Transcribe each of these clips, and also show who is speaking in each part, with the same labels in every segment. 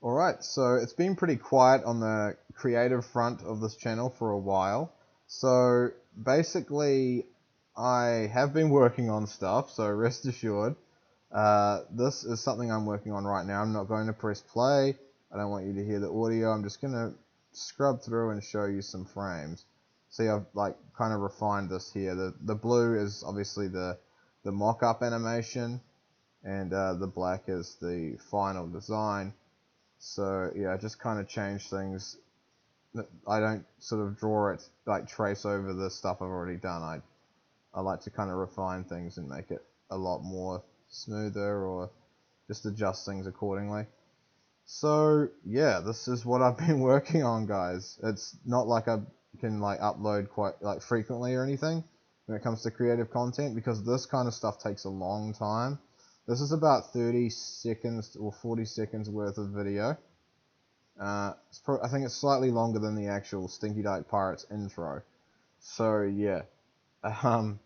Speaker 1: Alright, so it's been pretty quiet on the creative front of this channel for a while. So basically, I have been working on stuff, so rest assured. This is something I'm working on right now. I'm not going to press play. I don't want you to hear the audio. I'm just going to scrub through and show you some frames. See, I've like kind of refined this here. The blue is obviously the mock-up animation, and the black is the final design. So yeah, I just kind of change things. I don't sort of draw it, like trace over the stuff I've already done. I like to kind of refine things and make it a lot more smoother, or just adjust things accordingly. So yeah, this is what I've been working on, guys. It's not like I can like upload quite like frequently or anything when it comes to creative content, because this kind of stuff takes a long time. This is about 30 seconds or 40 seconds worth of video. I think it's slightly longer than the actual Stinky Dyke Pirates intro. So yeah, um,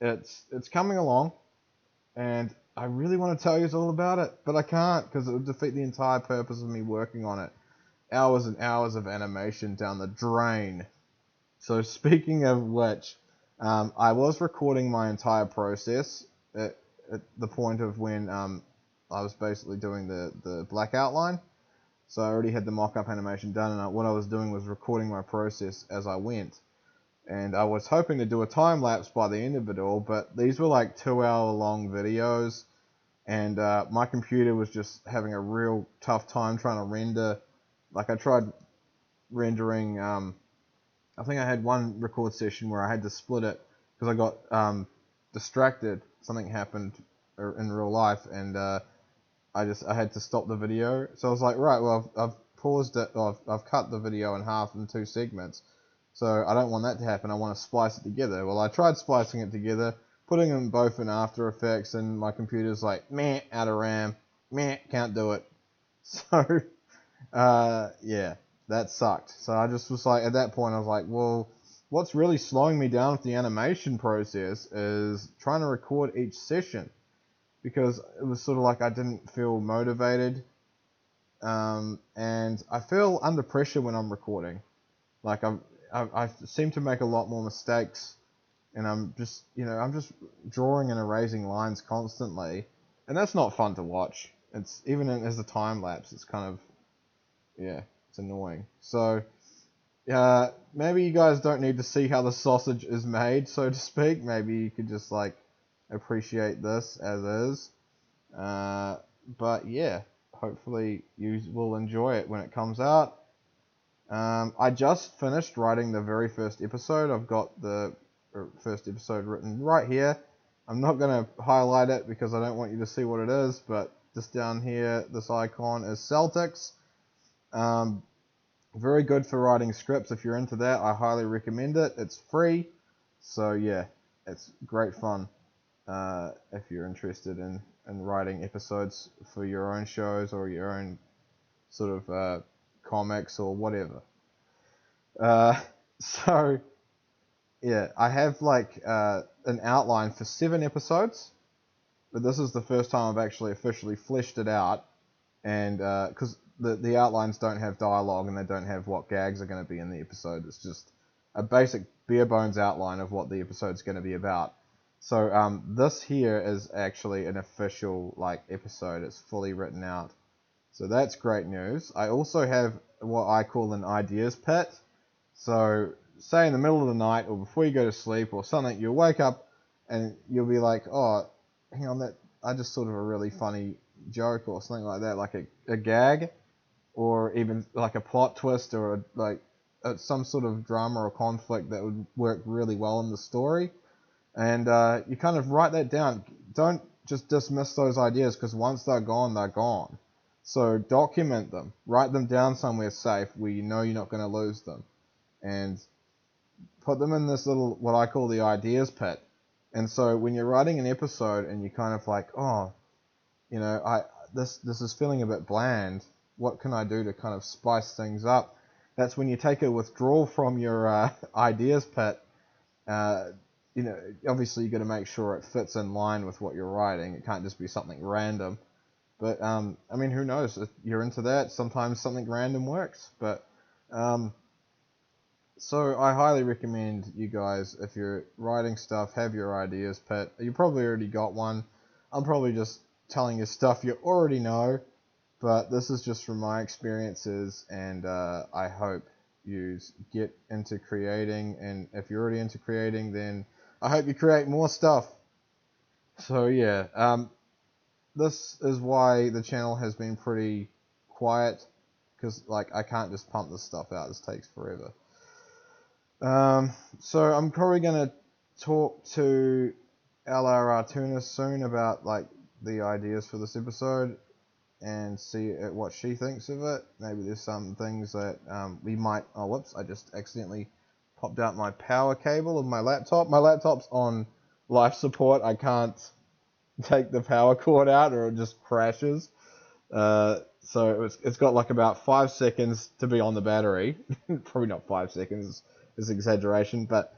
Speaker 1: it's coming along, and I really want to tell you all about it, but I can't because it would defeat the entire purpose of me working on it. Hours and hours of animation down the drain. So speaking of which, I was recording my entire process at the point of when I was basically doing the black outline. So I already had the mock-up animation done, and what I was doing was recording my process as I went. And I was hoping to do a time-lapse by the end of it all, but these were like 2-hour long videos, and my computer was just having a real tough time trying to render. Like I tried rendering, I think I had one record session where I had to split it because I got distracted. Something happened in real life, and I had to stop the video. So I was like, right, well, I've paused it, or I've cut the video in half in 2 segments. So I don't want that to happen. I want to splice it together. Well, I tried splicing it together, putting them both in After Effects, and my computer's like, meh, out of RAM, meh, can't do it. So, yeah, that sucked. So I just was like, at that point, I was like, well, what's really slowing me down with the animation process is trying to record each session, because it was sort of like I didn't feel motivated, and I feel under pressure when I'm recording. Like I seem to make a lot more mistakes, and I'm just drawing and erasing lines constantly, and that's not fun to watch. It's even as a time lapse, it's kind of, yeah, it's annoying. So maybe you guys don't need to see how the sausage is made, so to speak. Maybe you could just like appreciate this as is. But yeah, hopefully you will enjoy it when it comes out. I just finished writing the very first episode. I've got the first episode written right here. I'm not going to highlight it because I don't want you to see what it is, but just down here, this icon is Celtics. Very good for writing scripts. If you're into that, I highly recommend it. It's free, so yeah, it's great fun if you're interested in writing episodes for your own shows or your own sort of comics or whatever. So yeah, I have like an outline for 7 episodes, but this is the first time I've actually officially fleshed it out, and because the outlines don't have dialogue and they don't have what gags are going to be in the episode. It's just a basic bare bones outline of what the episode's going to be about. So this here is actually an official like episode. It's fully written out. So that's great news. I also have what I call an ideas pit. So say in the middle of the night or before you go to sleep or something, you'll wake up and you'll be like, oh, hang on, that I just thought of a really funny joke or something like that, like a gag, or even like a plot twist, or some sort of drama or conflict that would work really well in the story. And you kind of write that down. Don't just dismiss those ideas, because once they're gone, they're gone. So document them. Write them down somewhere safe where you know you're not going to lose them. And put them in this little, what I call the ideas pit. And so when you're writing an episode and you're kind of like, oh, this is feeling a bit bland, what can I do to kind of spice things up? That's when you take a withdrawal from your ideas pit. Obviously you got to make sure it fits in line with what you're writing. It can't just be something random. But I mean, who knows? If you're into that, sometimes something random works. But um, so I highly recommend you guys, if you're writing stuff, have your ideas pit. You probably already got one. I'm probably just telling you stuff you already know, but this is just from my experiences, and I hope you get into creating. And if you're already into creating, then I hope you create more stuff. So yeah, this is why the channel has been pretty quiet, because like I can't just pump this stuff out. This takes forever. So I'm probably gonna talk to LRR Tunis soon about like the ideas for this episode and see what she thinks of it. Maybe there's some things that we might. Oh, whoops! I just accidentally popped out my power cable of my laptop. My laptop's on life support. I can't take the power cord out or it just crashes. So it's got like about 5 seconds to be on the battery. Probably not 5 seconds, is exaggeration, but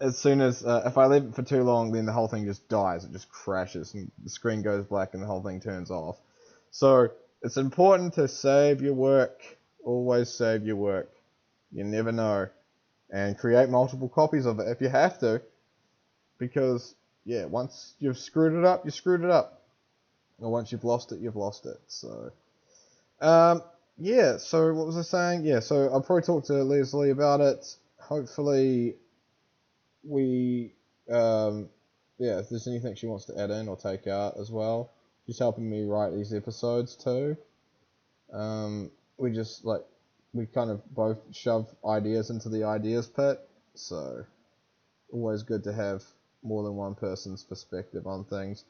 Speaker 1: as soon as if I leave it for too long, then the whole thing just dies. It just crashes and the screen goes black and the whole thing turns off. So it's important to save your work. Always save your work. You never know, and create multiple copies of it if you have to, because yeah, once you've screwed it up, you screwed it up. Or once you've lost it, you've lost it. So, yeah. So what was I saying? Yeah. So I'll probably talk to Leslie about it. Hopefully, we, yeah. If there's anything she wants to add in or take out as well, she's helping me write these episodes too. We just like we kind of both shove ideas into the ideas pit. So always good to have more than one person's perspective on things.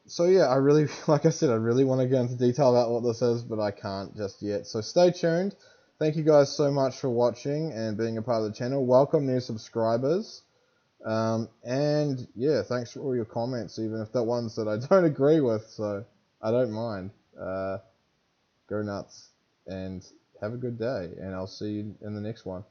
Speaker 1: So yeah, I really, like I said, I really want to go into detail about what this is, but I can't just yet. So stay tuned. Thank you guys so much for watching and being a part of the channel. Welcome new subscribers. And yeah, thanks for all your comments, even if they're ones that I don't agree with, so I don't mind. Go nuts and have a good day, and I'll see you in the next one.